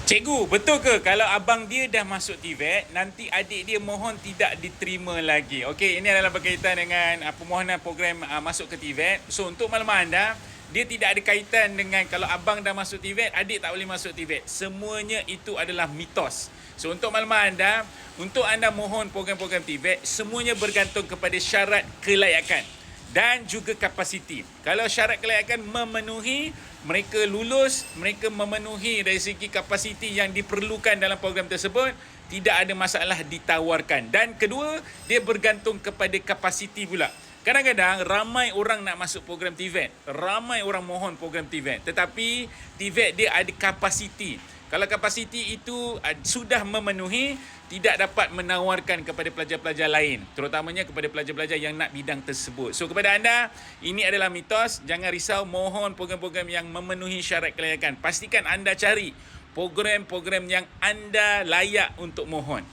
Cikgu, betul ke kalau abang dia dah masuk TVET, nanti adik dia mohon tidak diterima lagi? Okey, ini adalah berkaitan dengan permohonan program masuk ke TVET. So, untuk makluman anda, dia tidak ada kaitan dengan kalau abang dah masuk TVET, adik tak boleh masuk TVET. Semuanya itu adalah mitos. So, untuk makluman anda, untuk anda mohon program-program TVET, semuanya bergantung kepada syarat kelayakan dan juga kapasiti. Kalau syarat kelayakan memenuhi, mereka lulus, mereka memenuhi dari segi kapasiti yang diperlukan dalam program tersebut, tidak ada masalah ditawarkan. Dan kedua, dia bergantung kepada kapasiti pula. Kadang-kadang ramai orang nak masuk program TVET, ramai orang mohon program TVET, tetapi TVET dia ada kapasiti. Kalau kapasiti itu sudah memenuhi, tidak dapat menawarkan kepada pelajar-pelajar lain, terutamanya kepada pelajar-pelajar yang nak bidang tersebut. So kepada anda, ini adalah mitos. Jangan risau, mohon program-program yang memenuhi syarat kelayakan. Pastikan anda cari program-program yang anda layak untuk mohon.